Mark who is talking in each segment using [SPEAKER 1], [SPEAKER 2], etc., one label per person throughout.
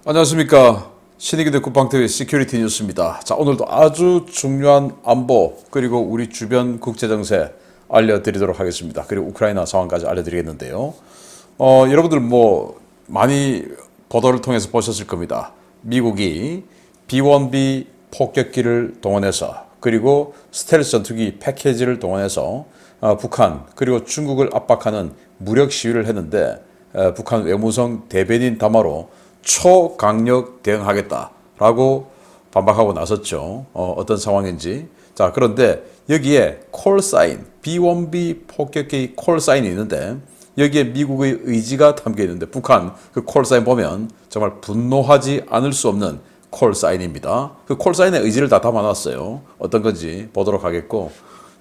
[SPEAKER 1] 안녕하십니까. 신의기대 국방TV 시큐리티 뉴스입니다. 자, 오늘도 아주 중요한 안보 그리고 우리 주변 국제정세 알려드리도록 하겠습니다. 그리고 우크라이나 상황까지 알려드리겠는데요. 여러분들 많이 보도를 통해서 보셨을 겁니다. 미국이 B-1B 폭격기를 동원해서 그리고 스텔스 전투기 패키지를 동원해서 북한 그리고 중국을 압박하는 무력 시위를 했는데 북한 외무성 대변인 담화로 초강력 대응하겠다라고 반박하고 나섰죠. 어떤 상황인지. 자, 그런데 여기에 콜사인, B-1B 폭격기 콜사인이 있는데 여기에 미국의 의지가 담겨 있는데 북한 그 콜사인 보면 정말 분노하지 않을 수 없는 콜사인입니다. 그 콜사인의 의지를 다 담아놨어요. 어떤 건지 보도록 하겠고.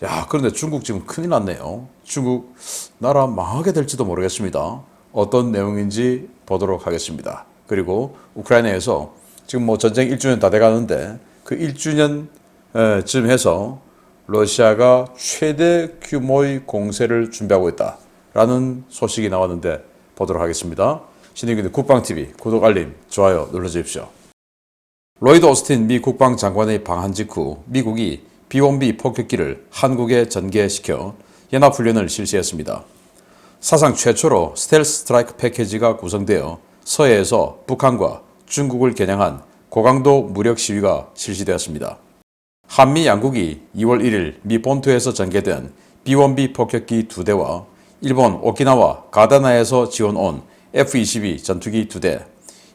[SPEAKER 1] 야, 그런데 중국 지금 큰일 났네요. 중국 나라 망하게 될지도 모르겠습니다. 어떤 내용인지 보도록 하겠습니다. 그리고 우크라이나에서 지금 전쟁 1주년 다 돼가는데 그 1주년쯤 해서 러시아가 최대 규모의 공세를 준비하고 있다라는 소식이 나왔는데 보도록 하겠습니다. 신의균의 국방TV 구독, 알림, 좋아요 눌러주십시오. 로이드 오스틴 미 국방장관의 방한 직후 미국이 B-1B 폭격기를 한국에 전개시켜 연합훈련을 실시했습니다. 사상 최초로 스텔스 스트라이크 패키지가 구성되어 서해에서 북한과 중국을 겨냥한 고강도 무력 시위가 실시되었습니다. 한미 양국이 2월 1일 미 본토에서 전개된 B-1B 폭격기 2대와 일본 오키나와 가다나에서 지원 온 F-22 전투기 2대,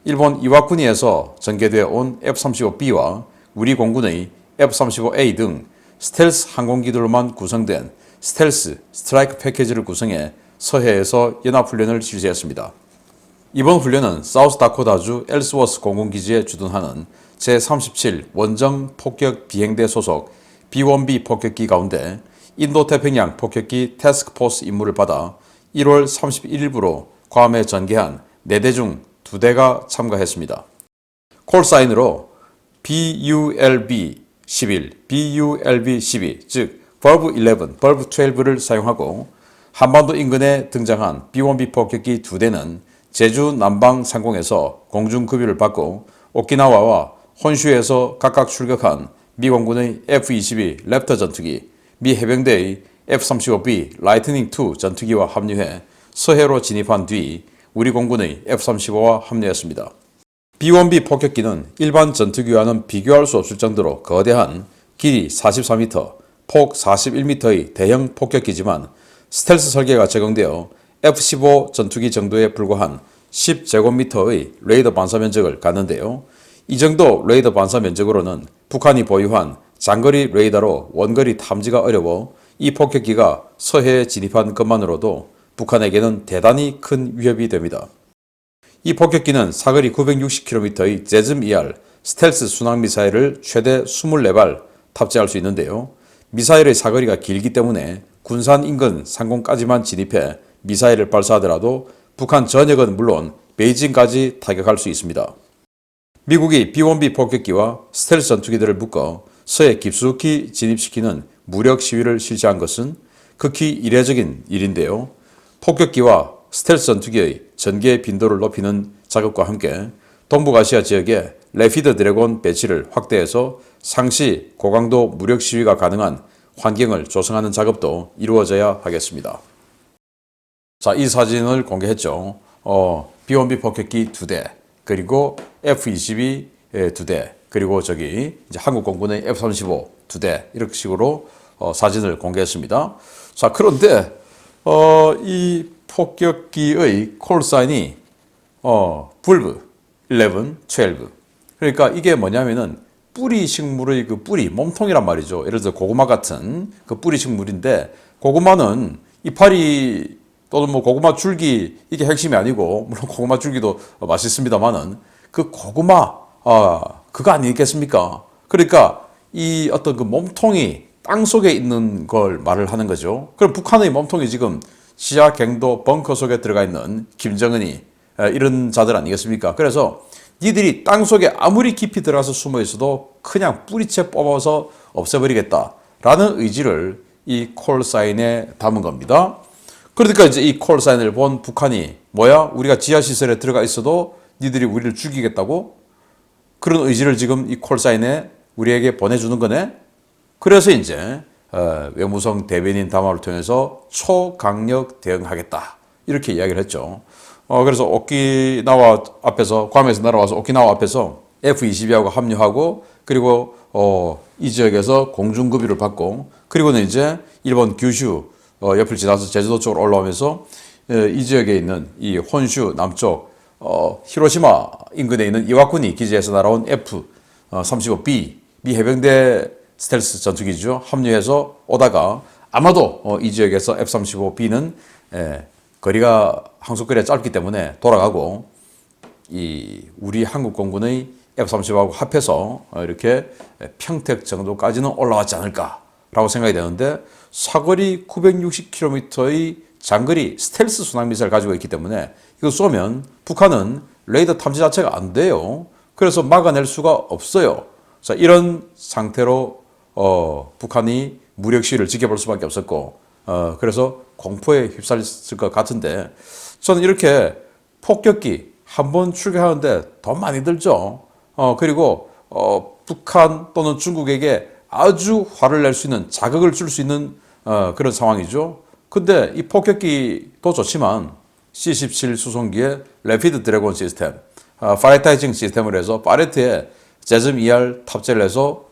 [SPEAKER 1] 일본 이와쿠니에서 전개되어 온 F-35B와 우리 공군의 F-35A 등 스텔스 항공기들로만 구성된 스텔스 스트라이크 패키지를 구성해 서해에서 연합훈련을 실시했습니다. 이번 훈련은 사우스다코타주 엘스워스 공군기지에 주둔하는 제37 원정 폭격 비행대 소속 B-1B 폭격기 가운데 인도태평양 폭격기 태스크포스 임무를 받아 1월 31일부로 괌에 전개한 4대 중 2대가 참가했습니다. 콜사인으로 BULB-11, BULB-12, 즉 Verve 11, Verve 12를 사용하고 한반도 인근에 등장한 B-1B 폭격기 2대는 제주 남방 상공에서 공중급유를 받고 오키나와와 혼슈에서 각각 출격한 미 공군의 F-22 랩터 전투기, 미 해병대의 F-35B 라이트닝 II 전투기와 합류해 서해로 진입한 뒤 우리 공군의 F-35와 합류했습니다. B-1B 폭격기는 일반 전투기와는 비교할 수 없을 정도로 거대한 길이 44m, 폭 41m의 대형 폭격기지만 스텔스 설계가 적용되어 F-15 전투기 정도에 불과한 10제곱미터의 레이더 반사 면적을 갖는데요. 이 정도 레이더 반사 면적으로는 북한이 보유한 장거리 레이더로 원거리 탐지가 어려워 이 폭격기가 서해에 진입한 것만으로도 북한에게는 대단히 큰 위협이 됩니다. 이 폭격기는 사거리 960km의 제즘-ER 스텔스 순항미사일을 최대 24발 탑재할 수 있는데요. 미사일의 사거리가 길기 때문에 군산 인근 상공까지만 진입해 미사일을 발사하더라도 북한 전역은 물론 베이징까지 타격할 수 있습니다. 미국이 B-1B 폭격기와 스텔스 전투기들을 묶어 서해 깊숙이 진입시키는 무력 시위를 실시한 것은 극히 이례적인 일인데요. 폭격기와 스텔스 전투기의 전개 빈도를 높이는 작업과 함께 동북아시아 지역에 레피드 드래곤 배치를 확대해서 상시 고강도 무력 시위가 가능한 환경을 조성하는 작업도 이루어져야 하겠습니다. 자, 이 사진을 공개했죠. B-1B 폭격기 2대, 그리고 F-22 2대, 그리고 이제 한국 공군의 F-35 2대, 이렇게 식으로 사진을 공개했습니다. 자, 그런데 이 폭격기의 콜사인이 Verve 11, 12. 그러니까 이게 뭐냐면은 뿌리 식물의 그 뿌리, 몸통이란 말이죠. 예를 들어 고구마 같은 그 뿌리 식물인데, 고구마는 이파리 또는 고구마 줄기, 이게 핵심이 아니고, 물론 고구마 줄기도 맛있습니다만은 그 고구마, 그거 아니겠습니까? 그러니까 이 어떤 그 몸통이 땅 속에 있는 걸 말을 하는 거죠. 그럼 북한의 몸통이 지금 지하 갱도 벙커 속에 들어가 있는 김정은이 이런 자들 아니겠습니까? 그래서 니들이 땅 속에 아무리 깊이 들어가서 숨어 있어도 그냥 뿌리채 뽑아서 없애버리겠다라는 의지를 이 콜사인에 담은 겁니다. 그러니까 이제 이 콜사인을 본 북한이 뭐야? 우리가 지하시설에 들어가 있어도 니들이 우리를 죽이겠다고? 그런 의지를 지금 이 콜사인에 우리에게 보내주는 거네? 그래서 이제 외무성 대변인 담화를 통해서 초강력 대응하겠다. 이렇게 이야기를 했죠. 그래서 오키나와 앞에서, 괌에서 날아와서 오키나와 앞에서 F-22하고 합류하고, 그리고 이 지역에서 공중급유를 받고, 그리고는 이제 일본 규슈 옆을 지나서 제주도 쪽으로 올라오면서 이 지역에 있는 이 혼슈 남쪽 히로시마 인근에 있는 이와쿠니 기지에서 날아온 F-35B 미 해병대 스텔스 전투기죠. 합류해서 오다가 아마도 이 지역에서 F-35B는 거리가 항속거리가 짧기 때문에 돌아가고, 이 우리 한국 공군의 F-35하고 합해서 이렇게 평택 정도까지는 올라왔지 않을까라고 생각이 되는데, 사거리 960km의 장거리 스텔스 순항미사일을 가지고 있기 때문에 이거 쏘면 북한은 레이더 탐지 자체가 안 돼요. 그래서 막아낼 수가 없어요. 자, 이런 상태로 북한이 무력 시위를 지켜볼 수밖에 없었고, 그래서 공포에 휩싸였을 것 같은데, 저는 이렇게 폭격기 한 번 출격하는데 돈 많이 들죠. 그리고 북한 또는 중국에게 아주 화를 낼 수 있는, 자극을 줄 수 있는 그런 상황이죠. 근데 이 폭격기도 좋지만 C-17 수송기에 레피드 드래곤 시스템, 파레타이징 시스템을 해서 파레트에 제즘 ER 탑재를 해서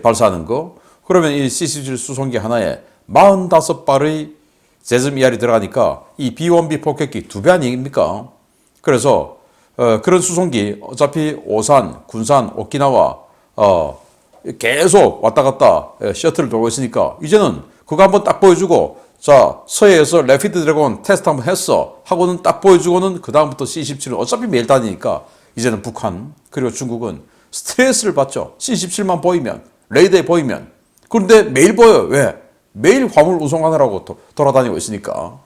[SPEAKER 1] 발사하는 거, 그러면 이 C-17 수송기 하나에 45발의 제즘 ER이 들어가니까 이 B-1B 폭격기 2배 아닙니까? 그래서 그런 수송기 어차피 오산, 군산, 오키나와 계속 왔다 갔다 셔틀을 돌고 있으니까 이제는 그거 한번 딱 보여주고, 자, 서해에서 레피드 드래곤 테스트 한번 했어 하고는 딱 보여주고는 그 다음부터 C-17은 어차피 매일 다니니까 이제는 북한 그리고 중국은 스트레스를 받죠. C-17만 보이면, 레이더에 보이면. 그런데 매일 보여요. 왜? 매일 화물 운송하느라고 돌아다니고 있으니까.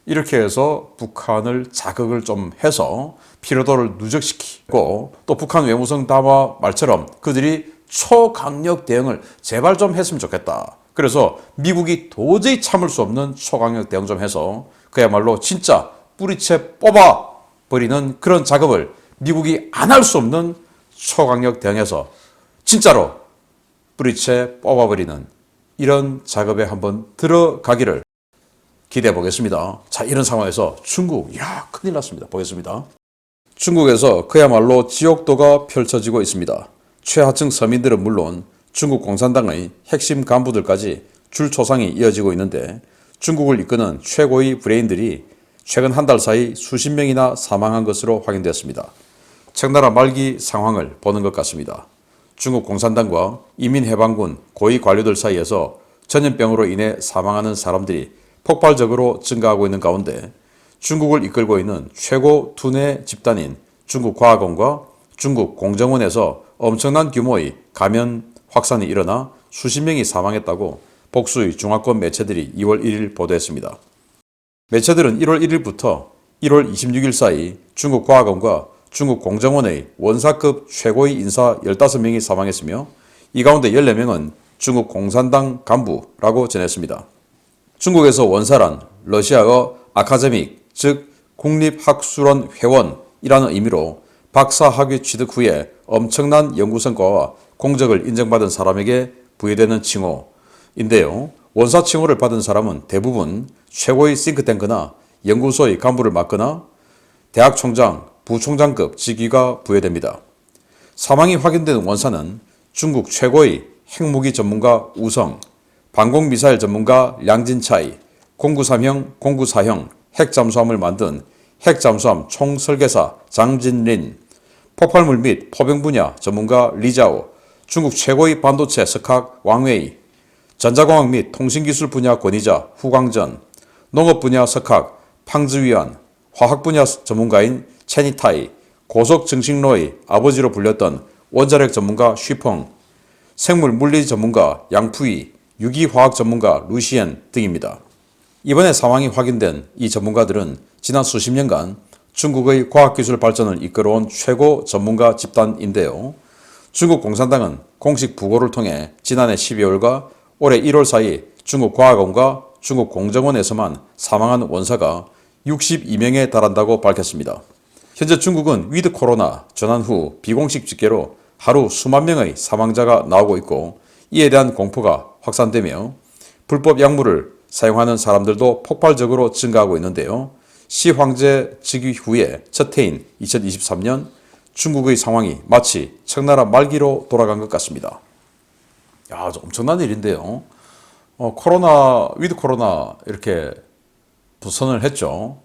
[SPEAKER 1] 이렇게 해서 북한을 자극을 좀 해서 피로도를 누적시키고, 또 북한 외무성 담화 말처럼 그들이 초강력 대응을 제발 좀 했으면 좋겠다. 그래서 미국이 도저히 참을 수 없는 초강력 대응 좀 해서 그야말로 진짜 뿌리채 뽑아버리는 그런 작업을 미국이 안 할 수 없는 초강력 대응해서 진짜로 뿌리채 뽑아버리는 이런 작업에 한번 들어가기를 기대해 보겠습니다. 자, 이런 상황에서 중국, 야, 큰일 났습니다. 보겠습니다. 중국에서 그야말로 지옥도가 펼쳐지고 있습니다. 최하층 서민들은 물론 중국 공산당의 핵심 간부들까지 줄 초상이 이어지고 있는데, 중국을 이끄는 최고의 브레인들이 최근 한 달 사이 수십 명이나 사망한 것으로 확인되었습니다. 청나라 말기 상황을 보는 것 같습니다. 중국 공산당과 인민해방군 고위 관료들 사이에서 전염병으로 인해 사망하는 사람들이 폭발적으로 증가하고 있는 가운데, 중국을 이끌고 있는 최고 두뇌 집단인 중국과학원과 중국공정원에서 엄청난 규모의 감염 확산이 일어나 수십 명이 사망했다고 복수의 중화권 매체들이 2월 1일 보도했습니다. 매체들은 1월 1일부터 1월 26일 사이 중국과학원과 중국공정원의 원사급 최고의 인사 15명이 사망했으며, 이 가운데 14명은 중국 공산당 간부라고 전했습니다. 중국에서 원사란 러시아어 아카데믹, 즉 국립학술원 회원이라는 의미로 박사 학위 취득 후에 엄청난 연구 성과와 공적을 인정받은 사람에게 부여되는 칭호인데요. 원사 칭호를 받은 사람은 대부분 최고의 싱크탱크나 연구소의 간부를 맡거나 대학 총장, 부총장급 직위가 부여됩니다. 사망이 확인된 원사는 중국 최고의 핵무기 전문가 우성, 방공미사일 전문가 량진차이, 093형, 094형 핵잠수함을 만든 핵잠수함 총설계사 장진린, 폭발물 및 포병 분야 전문가 리자오, 중국 최고의 반도체 석학 왕웨이, 전자공학 및 통신기술 분야 권위자 후광전, 농업 분야 석학 팡즈위안, 화학 분야 전문가인 체니타이, 고속 증식로의 아버지로 불렸던 원자력 전문가 쉬펑, 생물 물리 전문가 양푸이, 유기화학 전문가 루시엔 등입니다. 이번에 사망이 확인된 이 전문가들은 지난 수십 년간 중국의 과학기술 발전을 이끌어온 최고 전문가 집단인데요. 중국 공산당은 공식 부고를 통해 지난해 12월과 올해 1월 사이 중국 과학원과 중국 공정원에서만 사망한 원사가 62명에 달한다고 밝혔습니다. 현재 중국은 위드 코로나 전환 후 비공식 집계로 하루 수만 명의 사망자가 나오고 있고 이에 대한 공포가 확산되며 불법 약물을 사용하는 사람들도 폭발적으로 증가하고 있는데요. 시 황제 즉위 후에 첫 해인 2023년 중국의 상황이 마치 청나라 말기로 돌아간 것 같습니다. 야, 엄청난 일인데요. 위드 코로나 이렇게 선언을 했죠.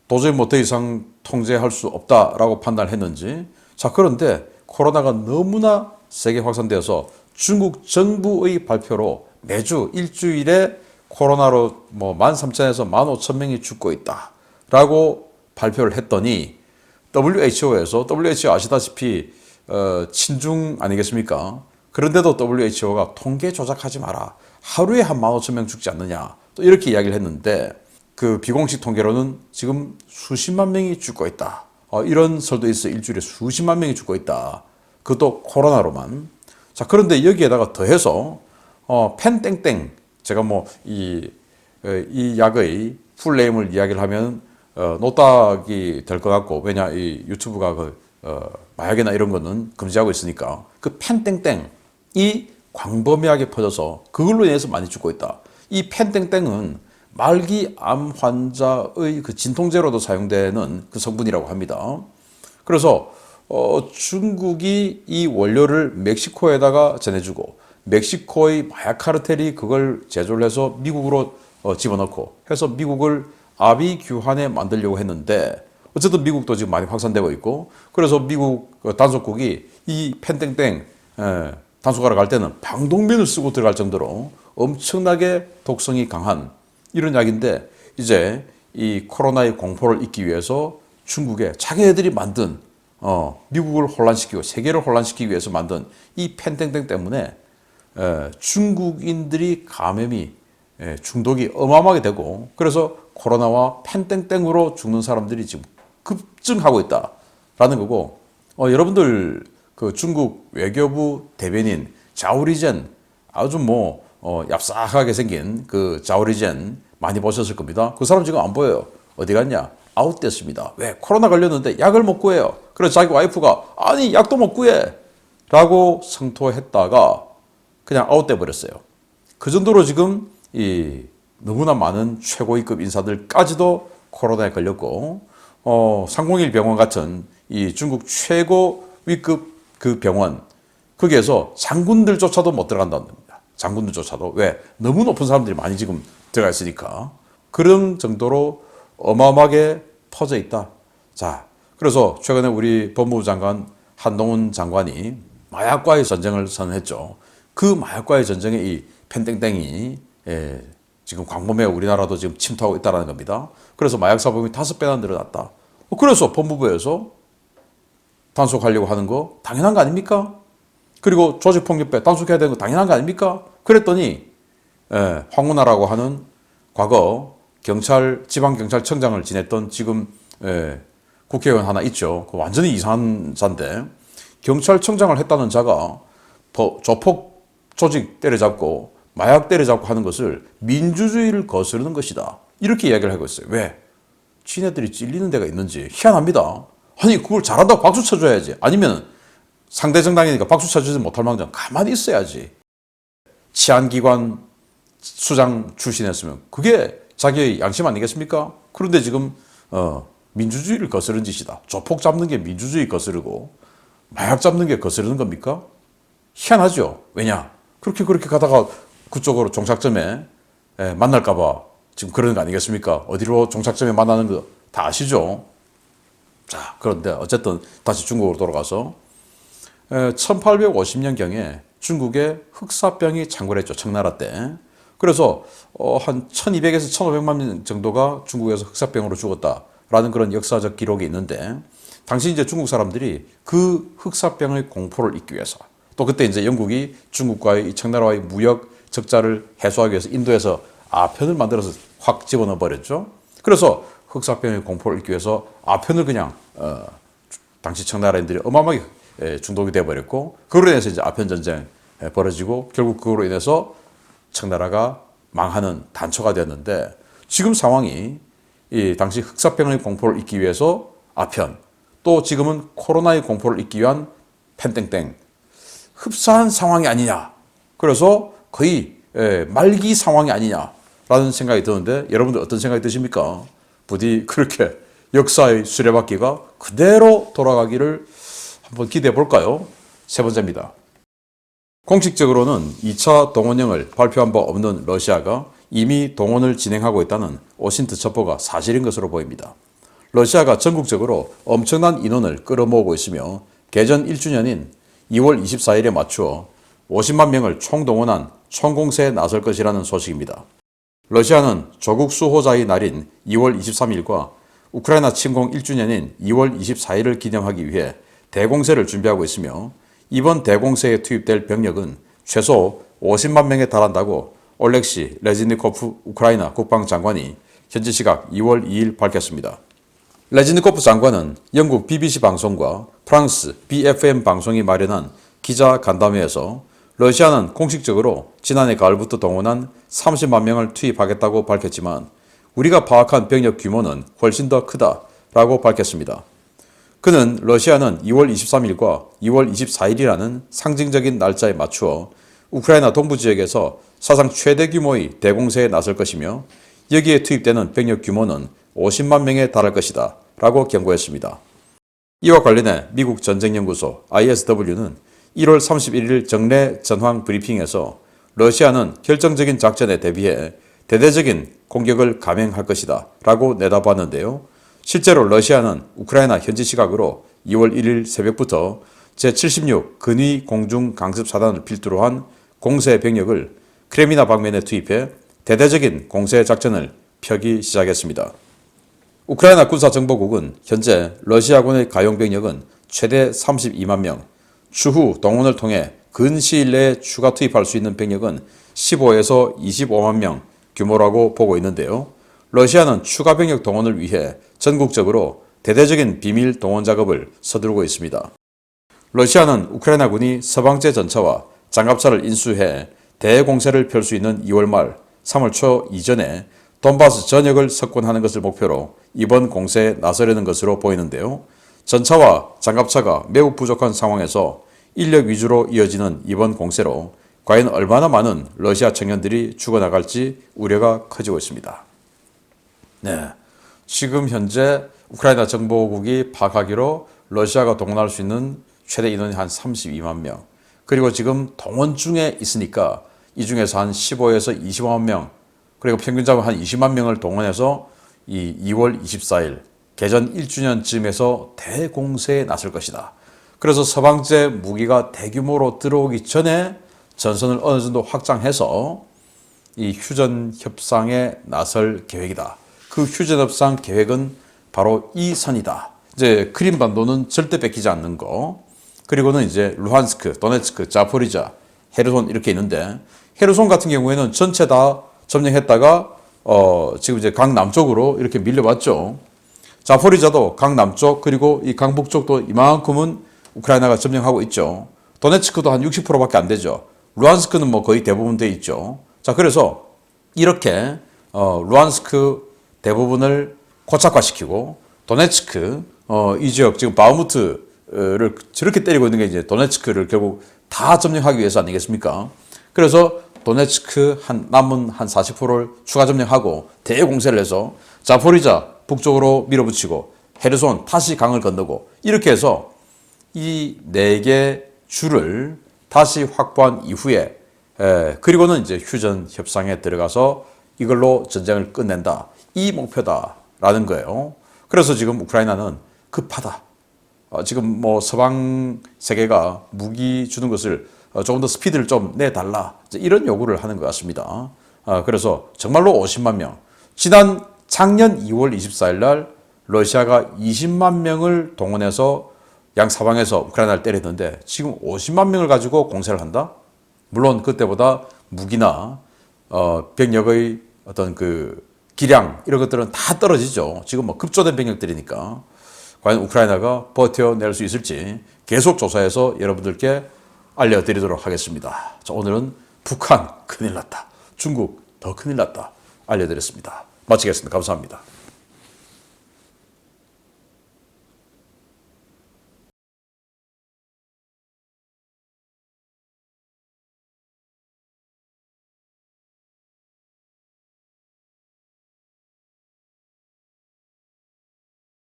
[SPEAKER 1] 도저히 뭐 더 이상 통제할 수 없다라고 판단을 했는지. 자, 그런데 코로나가 너무나 세게 확산되어서 중국 정부의 발표로 매주 일주일에 코로나로 뭐 13,000에서 15,000명이 죽고 있다라고 발표를 했더니 WHO 아시다시피 친중 아니겠습니까? 그런데도 WHO가 통계 조작하지 마라. 하루에 한 15,000명 죽지 않느냐. 또 이렇게 이야기를 했는데 그 비공식 통계로는 지금 수십만 명이 죽고 있다. 이런 설도 있어요. 일주일에 수십만 명이 죽고 있다. 그것도 코로나로만. 자, 그런데 여기에다가 더해서 펜땡땡, 제가 뭐 이 약의 풀네임을 이야기를 하면 노딱이 될 것 같고, 왜냐 이 유튜브가 마약이나 이런 거는 금지하고 있으니까 그 펜땡땡이 광범위하게 퍼져서 그걸로 인해서 많이 죽고 있다. 이 펜땡땡은 말기 암 환자의 그 진통제로도 사용되는 그 성분이라고 합니다. 그래서 중국이 이 원료를 멕시코에다가 전해주고 멕시코의 마약 카르텔이 그걸 제조를 해서 미국으로 집어넣고 해서 미국을 아비규환에 만들려고 했는데 어쨌든 미국도 지금 많이 확산되고 있고 그래서 미국 단속국이 이 펜땡땡 단속하러 갈 때는 방독면을 쓰고 들어갈 정도로 엄청나게 독성이 강한 이런 약인데 이제 이 코로나의 공포를 잊기 위해서 중국에 자기네들이 만든 미국을 혼란시키고 세계를 혼란시키기 위해서 만든 이 펜땡땡 때문에 중국인들이 감염이 중독이 어마어마하게 되고 그래서 코로나와 펜땡땡으로 죽는 사람들이 지금 급증하고 있다라는 거고 여러분들 그 중국 외교부 대변인 자오리젠 아주 뭐 얍삭하게 생긴 그 자오리젠 많이 보셨을 겁니다. 그 사람 지금 안 보여요. 어디 갔냐? 아웃됐습니다. 왜? 코로나 걸렸는데 약을 못 구해요. 그래서 자기 와이프가 아니 약도 못 구해 라고 성토했다가 그냥 아웃돼 버렸어요. 그 정도로 지금 이 너무나 많은 최고위급 인사들까지도 코로나에 걸렸고 301 병원 같은 이 중국 최고 위급 그 병원 거기에서 장군들조차도 못 들어간다는 겁니다. 장군들조차도 왜? 너무 높은 사람들이 많이 지금 들어가 있으니까 그런 정도로 어마어마하게 퍼져 있다. 자, 그래서 최근에 우리 법무부 장관 한동훈 장관이 마약과의 전쟁을 선언했죠. 그 마약과의 전쟁에 이 펜땡땡이 지금 광범위에 우리나라도 지금 침투하고 있다는 겁니다. 그래서 마약 사범이 5배나 늘어났다. 그래서 법무부에서 단속하려고 하는 거 당연한 거 아닙니까? 그리고 조직폭력배 단속해야 되는 거 당연한 거 아닙니까? 그랬더니 황운하라고 하는 과거 지방경찰청장을 지냈던 지금 국회의원 하나 있죠. 그 완전히 이상한 자인데 경찰청장을 했다는 자가 조폭 조직 때려잡고 마약 때려잡고 하는 것을 민주주의를 거스르는 것이다. 이렇게 이야기를 하고 있어요. 왜? 지네들이 찔리는 데가 있는지 희한합니다. 아니 그걸 잘한다고 박수 쳐줘야지. 아니면 상대 정당이니까 박수 쳐주지 못할 망정 가만히 있어야지. 치안기관 수장 출신이었으면 그게 자기의 양심 아니겠습니까? 그런데 지금 민주주의를 거스르는 짓이다. 조폭 잡는 게 민주주의 거스르고 마약 잡는 게 거스르는 겁니까? 희한하죠. 왜냐? 그렇게 가다가 그쪽으로 종착점에 만날까 봐 지금 그러는 거 아니겠습니까? 어디로 종착점에 만나는 거 다 아시죠? 자, 그런데 어쨌든 다시 중국으로 돌아가서 1850년경에 중국에 흑사병이 창궐했죠. 청나라 때. 그래서 한 1200에서 1500만 명 정도가 중국에서 흑사병으로 죽었다라는 그런 역사적 기록이 있는데 당시 이제 중국 사람들이 그 흑사병의 공포를 잊기 위해서 또 그때 이제 영국이 중국과의 이 청나라와의 무역 적자를 해소하기 위해서 인도에서 아편을 만들어서 확 집어넣어 버렸죠. 그래서 흑사병의 공포를 잊기 위해서 아편을 그냥 당시 청나라인들이 어마어마하게 중독이 되어버렸고 그로 인해서 이제 아편 전쟁 벌어지고 결국 그로 인해서 청나라가 망하는 단초가 되었는데 지금 상황이 이 당시 흑사병의 공포를 잊기 위해서 아편, 또 지금은 코로나의 공포를 잊기 위한 펜땡땡, 흡사한 상황이 아니냐. 그래서 거의 말기 상황이 아니냐라는 생각이 드는데 여러분들 어떤 생각이 드십니까? 부디 그렇게 역사의 수레바퀴가 그대로 돌아가기를 한번 기대해 볼까요? 세 번째입니다. 공식적으로는 2차 동원령을 발표한 바 없는 러시아가 이미 동원을 진행하고 있다는 오신트 첩보가 사실인 것으로 보입니다. 러시아가 전국적으로 엄청난 인원을 끌어모으고 있으며 개전 1주년인 2월 24일에 맞추어 50만 명을 총동원한 총공세에 나설 것이라는 소식입니다. 러시아는 조국 수호자의 날인 2월 23일과 우크라이나 침공 1주년인 2월 24일을 기념하기 위해 대공세를 준비하고 있으며 이번 대공세에 투입될 병력은 최소 50만 명에 달한다고 올렉시 레즈니코프 우크라이나 국방장관이 현지 시각 2월 2일 밝혔습니다. 레즈니코프 장관은 영국 BBC 방송과 프랑스 BFM 방송이 마련한 기자 간담회에서 러시아는 공식적으로 지난해 가을부터 동원한 30만 명을 투입하겠다고 밝혔지만 우리가 파악한 병력 규모는 훨씬 더 크다라고 밝혔습니다. 그는 러시아는 2월 23일과 2월 24일이라는 상징적인 날짜에 맞추어 우크라이나 동부 지역에서 사상 최대 규모의 대공세에 나설 것이며 여기에 투입되는 병력 규모는 50만 명에 달할 것이다 라고 경고했습니다. 이와 관련해 미국 전쟁연구소 ISW는 1월 31일 정례 전황 브리핑에서 러시아는 결정적인 작전에 대비해 대대적인 공격을 감행할 것이다 라고 내다봤는데요. 실제로 러시아는 우크라이나 현지 시각으로 2월 1일 새벽부터 제76 근위 공중 강습 사단을 필두로 한 공세 병력을 크레미나 방면에 투입해 대대적인 공세 작전을 펴기 시작했습니다. 우크라이나 군사정보국은 현재 러시아군의 가용 병력은 최대 32만 명, 추후 동원을 통해 근시일 내에 추가 투입할 수 있는 병력은 15에서 25만 명 규모라고 보고 있는데요. 러시아는 추가 병력 동원을 위해 전국적으로 대대적인 비밀 동원 작업을 서두르고 있습니다. 러시아는 우크라이나군이 서방제 전차와 장갑차를 인수해 대공세를 펼 수 있는 2월 말 3월 초 이전에 돈바스 전역을 석권하는 것을 목표로 이번 공세에 나서려는 것으로 보이는데요. 전차와 장갑차가 매우 부족한 상황에서 인력 위주로 이어지는 이번 공세로 과연 얼마나 많은 러시아 청년들이 죽어나갈지 우려가 커지고 있습니다. 네, 지금 현재 우크라이나 정보국이 파악하기로 러시아가 동원할 수 있는 최대 인원이 한 32만 명, 그리고 지금 동원 중에 있으니까 이 중에서 한 15에서 25만 명, 그리고 평균적으로 한 20만 명을 동원해서 이 2월 24일 개전 1주년쯤에서 대공세에 나설 것이다. 그래서 서방제 무기가 대규모로 들어오기 전에 전선을 어느 정도 확장해서 이 휴전 협상에 나설 계획이다. 그 휴전 협상 계획은 바로 이 선이다. 이제 크림반도는 절대 뺏기지 않는 거. 그리고는 이제 루한스크, 도네츠크, 자포리자, 헤르손 이렇게 있는데 헤르손 같은 경우에는 전체 다 점령했다가 지금 이제 강 남쪽으로 이렇게 밀려왔죠. 자포리자도 강 남쪽 그리고 이 강 북쪽도 이만큼은 우크라이나가 점령하고 있죠. 도네츠크도 한 60%밖에 안 되죠. 루한스크는 뭐 거의 대부분 돼 있죠. 자, 그래서 이렇게 루한스크 대부분을 고착화시키고 도네츠크 이 지역 지금 바흐무트를 저렇게 때리고 있는 게 이제 도네츠크를 결국 다 점령하기 위해서 아니겠습니까? 그래서 도네츠크 남은 한 40%를 추가 점령하고 대공세를 해서 자포리자 북쪽으로 밀어붙이고 헤르손 다시 강을 건너고 이렇게 해서 이 4개 주를 다시 확보한 이후에 그리고는 이제 휴전 협상에 들어가서 이걸로 전쟁을 끝낸다. 이 목표다라는 거예요. 그래서 지금 우크라이나는 급하다. 지금 뭐 서방 세계가 무기 주는 것을 조금 더 스피드를 좀 내달라. 이런 요구를 하는 것 같습니다. 그래서 정말로 50만 명. 작년 2월 24일 날 러시아가 20만 명을 동원해서 양 사방에서 우크라이나를 때렸는데 지금 50만 명을 가지고 공세를 한다? 물론 그때보다 무기나 병력의 어떤 그 기량 이런 것들은 다 떨어지죠. 지금 뭐 급조된 병력들이니까 과연 우크라이나가 버텨낼 수 있을지 계속 조사해서 여러분들께 알려드리도록 하겠습니다. 자, 오늘은 북한 큰일 났다. 중국 더 큰일 났다. 알려드렸습니다. 마치겠습니다. 감사합니다.